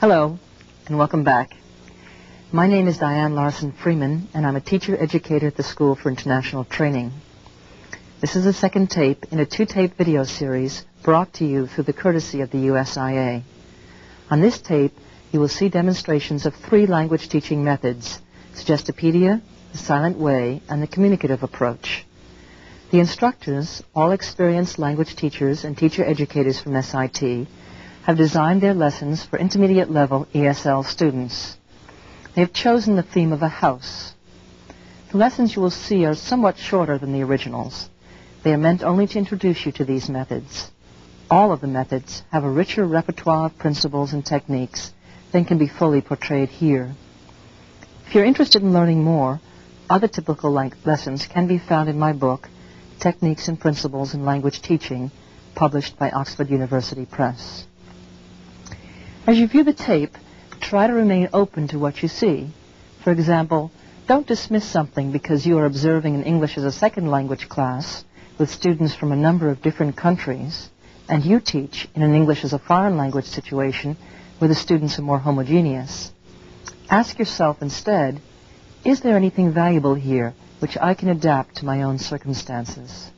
Hello, and welcome back. My name is Diane Larson Freeman, and I'm a teacher-educator at the School for International Training. This is the second tape in a two-tape video series brought to you through the courtesy of the USIA. On this tape, you will see demonstrations of 3 language teaching methods: Suggestopedia, the silent way, and the communicative approach. The instructors, all experienced language teachers and teacher educators from SIT, have designed their lessons for intermediate level ESL students. They have chosen the theme of a house. The lessons you will see are somewhat shorter than the originals. They are meant only to introduce you to these methods. All of the methods have a richer repertoire of principles and techniques than can be fully portrayed here. If you're interested in learning more, other typical lessons can be found in my book, Techniques and Principles in Language Teaching, published by Oxford University Press. As you view the tape, try to remain open to what you see. For example, don't dismiss something because you are observing an English as a second language class with students from a number of different countries, and you teach in an English as a foreign language situation where the students are more homogeneous. Ask yourself instead, is there anything valuable here which I can adapt to my own circumstances?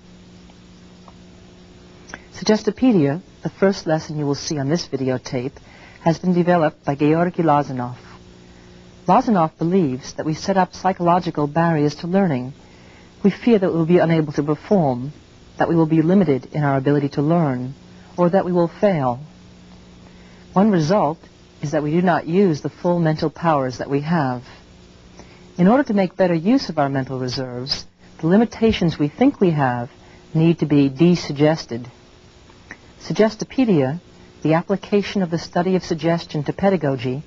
Suggestopedia, the first lesson you will see on this videotape, has been developed by Georgy Lazanov. Lazanov believes that we set up psychological barriers to learning. We fear that we will be unable to perform, that we will be limited in our ability to learn, or that we will fail. One result is that we do not use the full mental powers that we have. In order to make better use of our mental reserves, the limitations we think we have need to be desuggested. Suggestopedia, the application of the study of suggestion to pedagogy,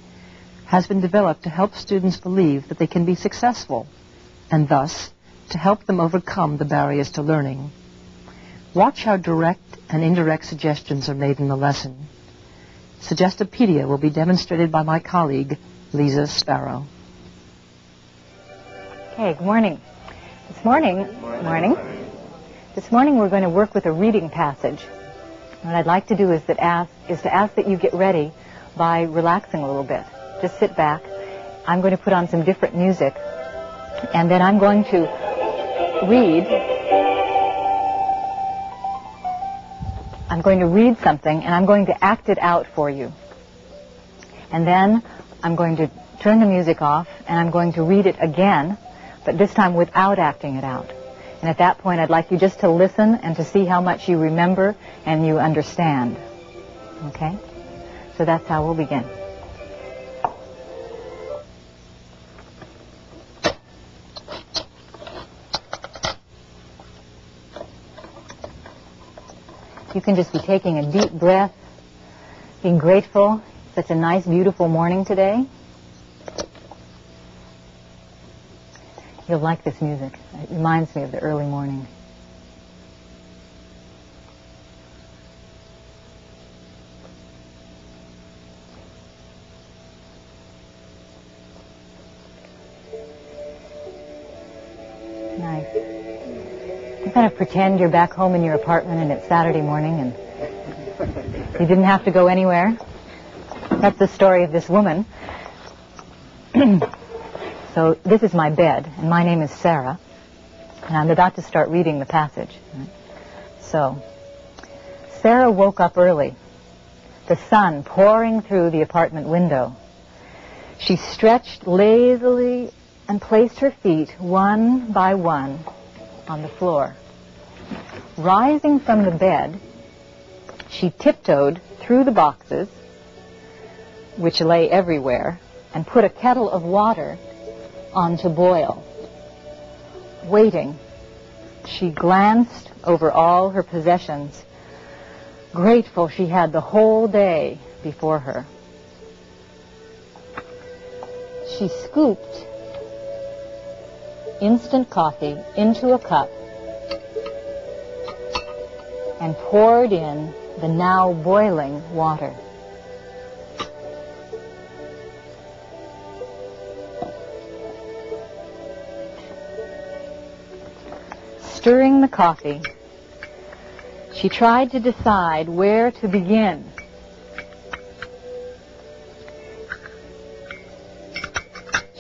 has been developed to help students believe that they can be successful, and thus to help them overcome the barriers to learning. Watch how direct and indirect suggestions are made in the lesson. Suggestopedia will be demonstrated by my colleague, Lisa Sparrow. Okay, good morning. This morning we're going to work with a reading passage. What I'd like to do is to ask that you get ready by relaxing a little bit. Just sit back. I'm going to put on some different music, and then I'm going to read. I'm going to read something, and I'm going to act it out for you. And then I'm going to turn the music off, and I'm going to read it again, but this time without acting it out. And at that point, I'd like you just to listen and to see how much you remember and you understand. Okay? So that's how we'll begin. You can just be taking a deep breath, being grateful. Such a nice, beautiful morning today. You'll like this music. It reminds me of the early morning. Nice. You kind of pretend you're back home in your apartment and it's Saturday morning and you didn't have to go anywhere. That's the story of this woman. So this is my bed, and my name is Sarah, and I'm about to start reading the passage. So, Sarah woke up early, the sun pouring through the apartment window. She stretched lazily and placed her feet one by one on the floor. Rising from the bed, she tiptoed through the boxes, which lay everywhere, and put a kettle of water on to boil. Waiting, she glanced over all her possessions, grateful she had the whole day before her. She scooped instant coffee into a cup and poured in the now boiling water. Stirring the coffee, she tried to decide where to begin.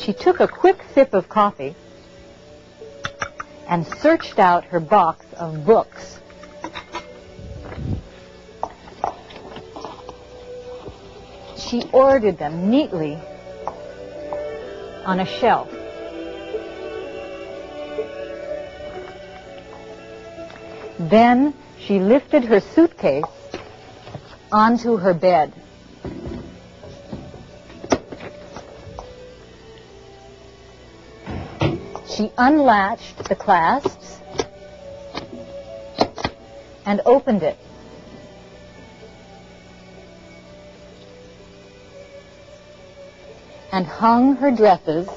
She took a quick sip of coffee and searched out her box of books. She ordered them neatly on a shelf. Then she lifted her suitcase onto her bed. She unlatched the clasps and opened it. And hung her dresses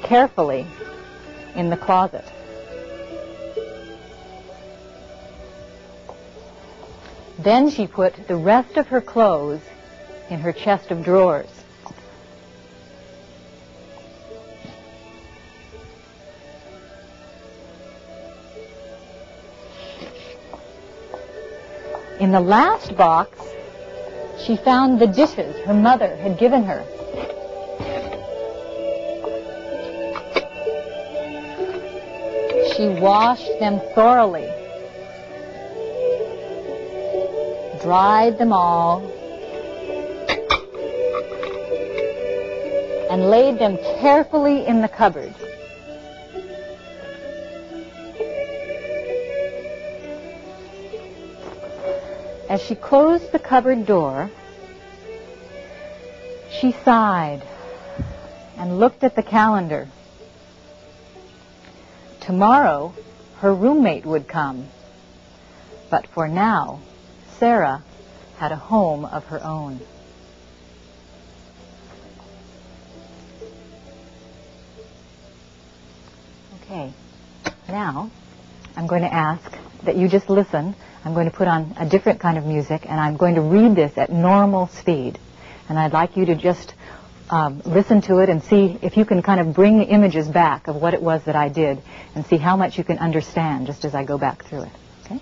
carefully in the closet. Then she put the rest of her clothes in her chest of drawers. In the last box, she found the dishes her mother had given her. She washed them thoroughly, dried them all, and laid them carefully in the cupboard. As she closed the cupboard door, she sighed and looked at the calendar. Tomorrow, her roommate would come, but for now, Sarah had a home of her own. Okay, now I'm going to ask that you just listen. I'm going to put on a different kind of music, and I'm going to read this at normal speed. And I'd like you to just listen to it and see if you can kind of bring the images back of what it was that I did and see how much you can understand just as I go back through it. Okay?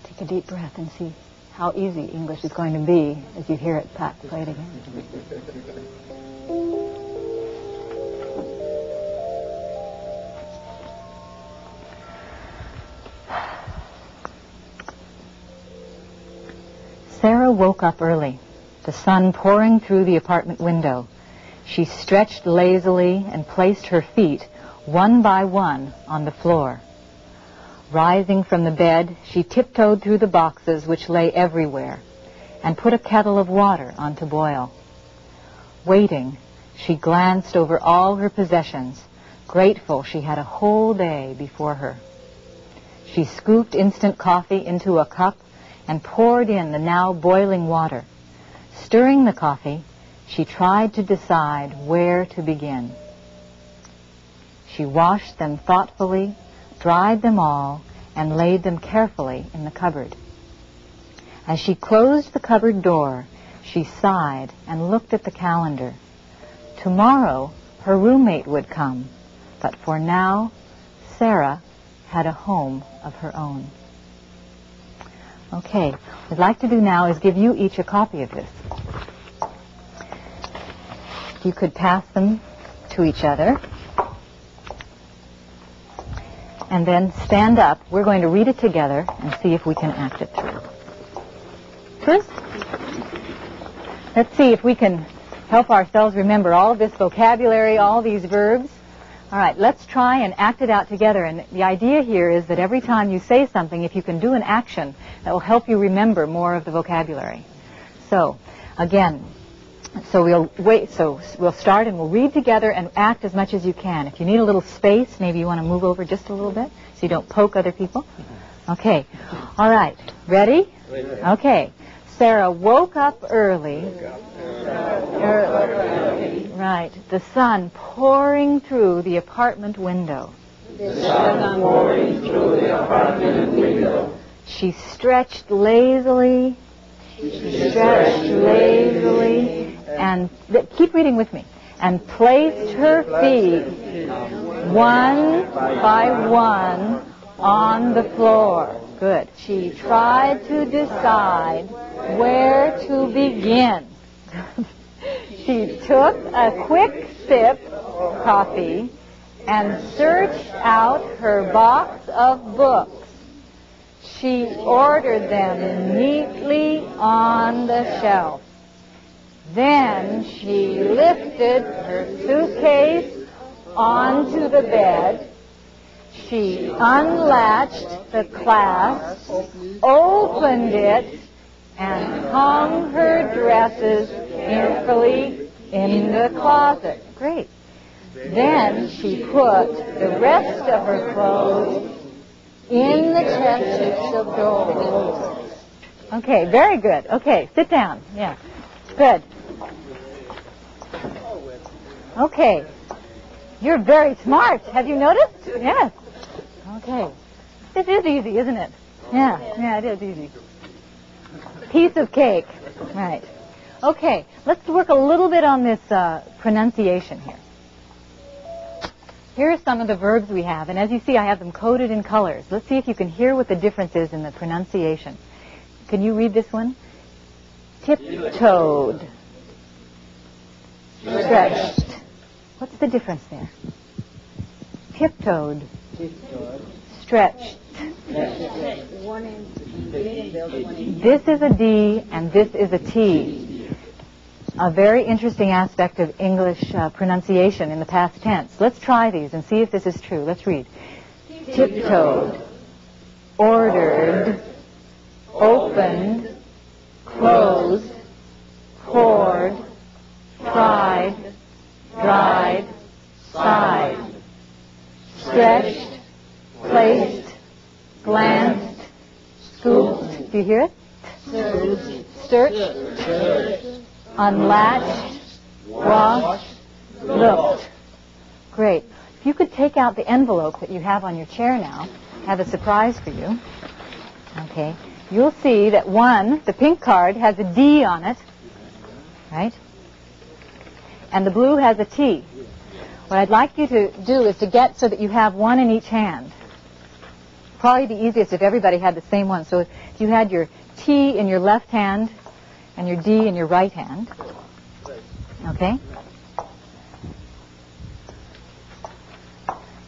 Take a deep breath and see how easy English is going to be as you hear it played again. Sarah woke up early, the sun pouring through the apartment window. She stretched lazily and placed her feet one by one on the floor. Rising from the bed, she tiptoed through the boxes which lay everywhere and put a kettle of water on to boil. Waiting, she glanced over all her possessions, grateful she had a whole day before her. She scooped instant coffee into a cup and poured in the now boiling water. Stirring the coffee, she tried to decide where to begin. She washed them thoughtfully, dried them all, and laid them carefully in the cupboard. As she closed the cupboard door, she sighed and looked at the calendar. Tomorrow, her roommate would come, but for now, Sarah had a home of her own. Okay, what I'd like to do now is give you each a copy of this. If you could pass them to each other. And then stand up. We're going to read it together and see if we can act it through. First, let's see if we can help ourselves remember all of this vocabulary, all these verbs. All right, let's try and act it out together. And the idea here is that every time you say something, if you can do an action, that will help you remember more of the vocabulary. So, again, we'll start and we'll read together and act as much as you can. If you need a little space, maybe you want to move over just a little bit so you don't poke other people. Okay. All right. Ready? Okay. Sarah woke up early. Right. The sun pouring through the apartment window. She stretched lazily She stretched lazily and keep reading with me. And placed her feet one by one on the floor. Good. She tried to decide where to begin. She took a quick sip of coffee and searched out her box of books. She ordered them neatly on the shelf. Then she lifted her suitcase onto the bed. She unlatched the clasp, opened it, and hung her dresses carefully in the closet. Great. Then she put the rest of her clothes in the chests of drawers. Okay, very good. Okay, sit down. Yeah, good. Okay. You're very smart. Have you noticed? Yes. Okay. This is easy, isn't it? Yeah, it is easy. Piece of cake. Right. Okay, let's work a little bit on this pronunciation here. Here are some of the verbs we have, and as you see, I have them coded in colors. Let's see if you can hear what the difference is in the pronunciation. Can you read this one? Tiptoed. Stretched. What's the difference there? Tiptoed. Stretched. This is a D and this is a T. A very interesting aspect of English pronunciation in the past tense. Let's try these and see if this is true. Let's read. Tiptoed. Ordered. Opened. Closed. Poured. Tried. Dried. Sighed. Stretched. Placed. Glanced. Scooped. Do you hear it? Searched. Unlatched. Washed. Looked. Great. If you could take out the envelope that you have on your chair now, I have a surprise for you. Okay. You'll see that the pink card has a D on it, right? And the blue has a T. What I'd like you to do is to get so that you have one in each hand. Probably the easiest if everybody had the same one. So if you had your T in your left hand and your D in your right hand. Okay?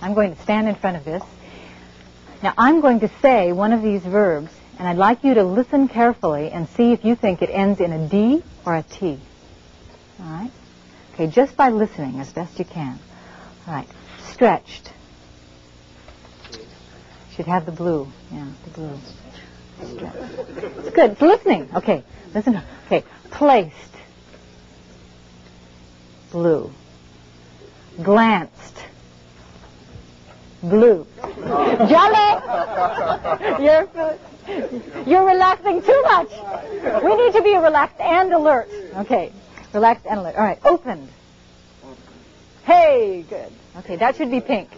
I'm going to stand in front of this. Now I'm going to say one of these verbs, and I'd like you to listen carefully and see if you think it ends in a D or a T. All right? Okay, just by listening as best you can. All right. Stretched. Should have the blue. Yeah, the blue. Stretched. It's good. It's listening. Okay. Listen. Okay. Placed. Blue. Glanced. Blue. Jelly! You're relaxing too much. We need to be relaxed and alert. Okay. Relaxed and alert. All right. Opened. Hey, good. Okay, that should be pink.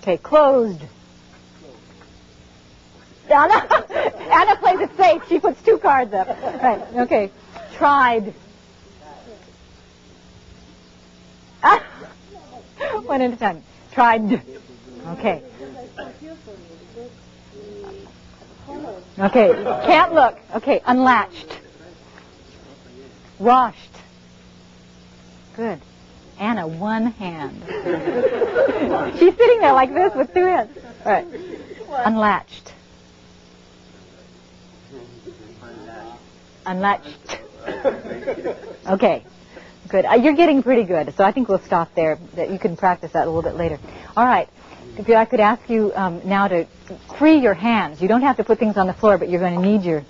Okay, closed. Anna plays it safe. She puts 2 cards up. Right. Okay. Tried. One at a time. Tried. Okay. Okay. Can't look. Okay. Unlatched. Washed. Good. Anna, one hand. She's sitting there like this with 2 hands. All right. Unlatched. Unlatched. Okay. Good. You're getting pretty good, so I think we'll stop there. That you can practice that a little bit later. All right. If I could ask you now to free your hands. You don't have to put things on the floor, but you're going to need your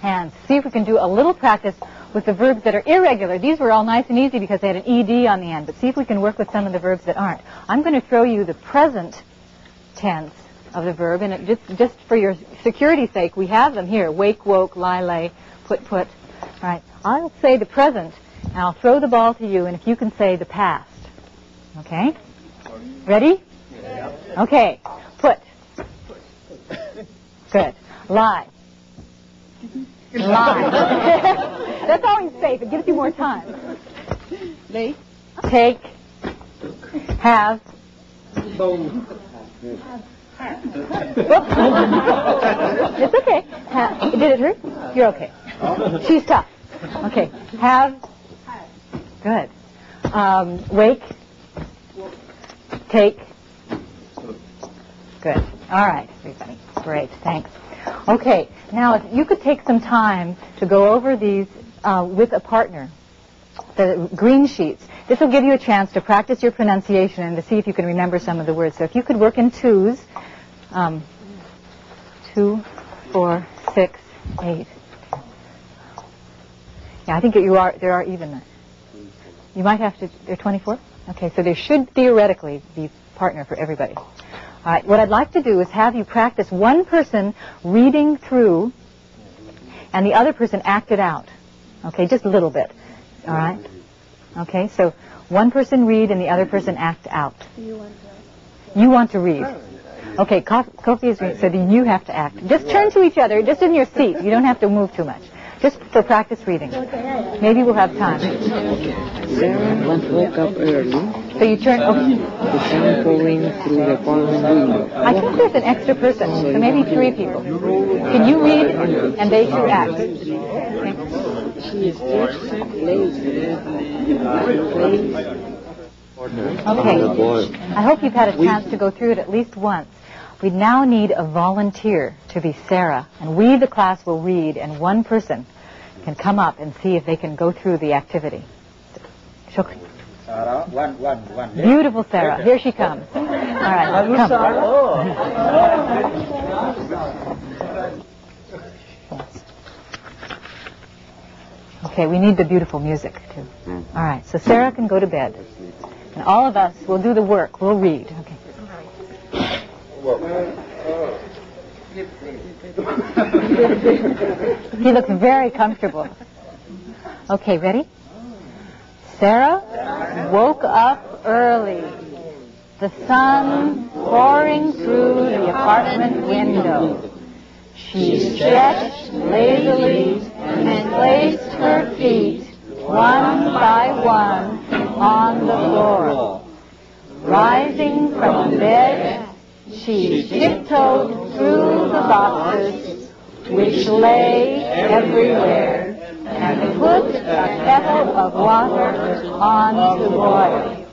hands. See if we can do a little practice with the verbs that are irregular. These were all nice and easy because they had an ED on the end, but see if we can work with some of the verbs that aren't. I'm going to throw you the present tense of the verb, and just for your security's sake, we have them here. Wake, woke, lie, lay, put. All right. I'll say the present, and I'll throw the ball to you, and if you can say the past. Okay? Ready? Yeah. Okay. Put. Good. Lie. Line. That's always safe. It gives you more time. Lay. Take. Have. It's okay. Did it hurt? You're okay. She's tough. Okay. Have. Good. Wake. Take. Good. All right, everybody. Great. Thanks. Okay. Now, if you could take some time to go over these with a partner, the green sheets. This will give you a chance to practice your pronunciation and to see if you can remember some of the words. So if you could work in twos, 2, 4, 6, 8. Yeah, I think there are even. You might have to, there are 24? Okay, so there should theoretically be partner for everybody. All right, what I'd like to do is have you practice one person reading through and the other person act it out. Okay, just a little bit. All right? Okay, so one person read and the other person act out. You want to read. Okay, Kofi is reading, so then you have to act. Just turn to each other, just in your seat. You don't have to move too much. Just for practice reading. Maybe we'll have time. Sarah woke up early. So you turn. Okay. The sun pouring through the apartment window. I think there's an extra person, so maybe 3 people. Can you read and they should act? Okay. She is just lazy. Okay. I hope you've had a chance to go through it at least once. We now need a volunteer to be Sarah, and we, the class, will read, and one person can come up and see if they can go through the activity. Shukri. One. Beautiful Sarah. Here she comes. All right, come. Okay, we need the beautiful music, too. All right, so Sarah can go to bed, and all of us will do the work. We'll read. Okay. He looks very comfortable. Okay, ready? Sarah woke up early. The sun pouring through the apartment window. She stretched lazily and placed her feet one by one on the floor. Rising from bed, she tiptoed through the boxes, which lay everywhere, and put a kettle of water on to boil.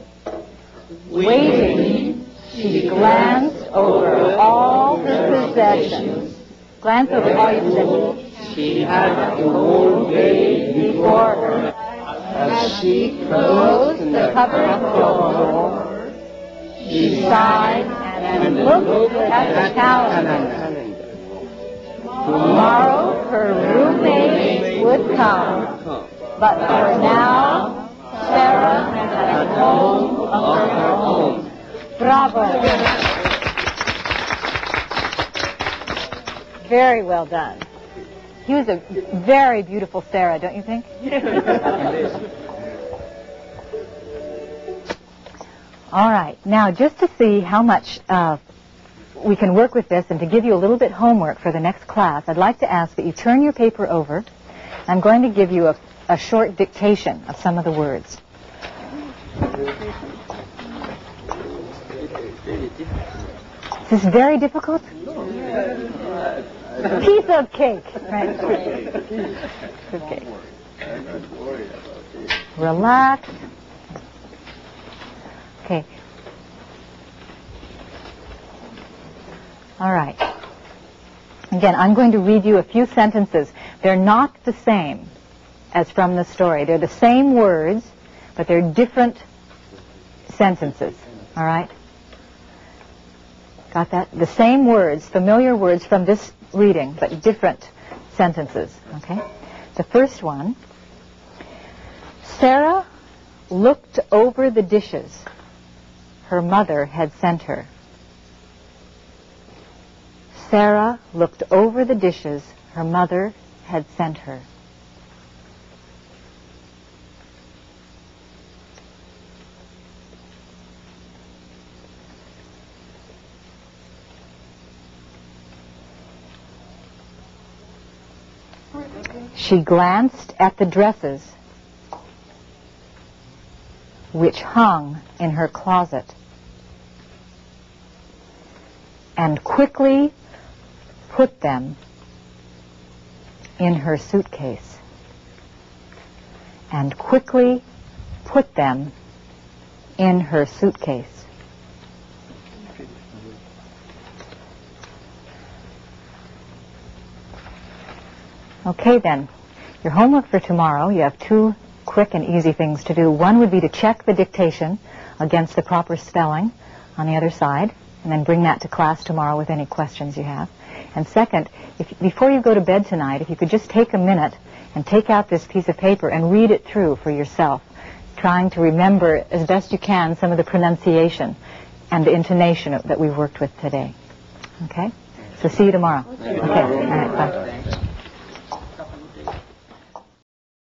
Waiting, she glanced over all her possessions. Glance over all your possessions. She had the whole day before her. As she closed the cupboard door, she sighed and looked at the calendar. Tomorrow her roommate would come, but for now, Sarah had a home of her own. Bravo! Very well done. He was a very beautiful Sarah, don't you think? All right. Now, just to see how much we can work with this and to give you a little bit homework for the next class, I'd like to ask that you turn your paper over. I'm going to give you a short dictation of some of the words. Is this very difficult? Piece of cake. Right. Okay. Relax. Okay. All right. Again, I'm going to read you a few sentences. They're not the same as from the story. They're the same words, but they're different sentences. All right? Got that? The same words, familiar words from this reading, but different sentences. Okay? The first one, Sarah looked over the dishes her mother had sent her. Sarah looked over the dishes her mother had sent her. She glanced at the dresses which hung in her closet and quickly put them in her suitcase. And quickly put them in her suitcase. Okay then, your homework for tomorrow, you have two quick and easy things to do. One would be to check the dictation against the proper spelling on the other side, and then bring that to class tomorrow with any questions you have. And second, before you go to bed tonight, if you could just take a minute and take out this piece of paper and read it through for yourself, trying to remember as best you can some of the pronunciation and the intonation that we've worked with today. Okay? So see you tomorrow. Okay. All right, bye.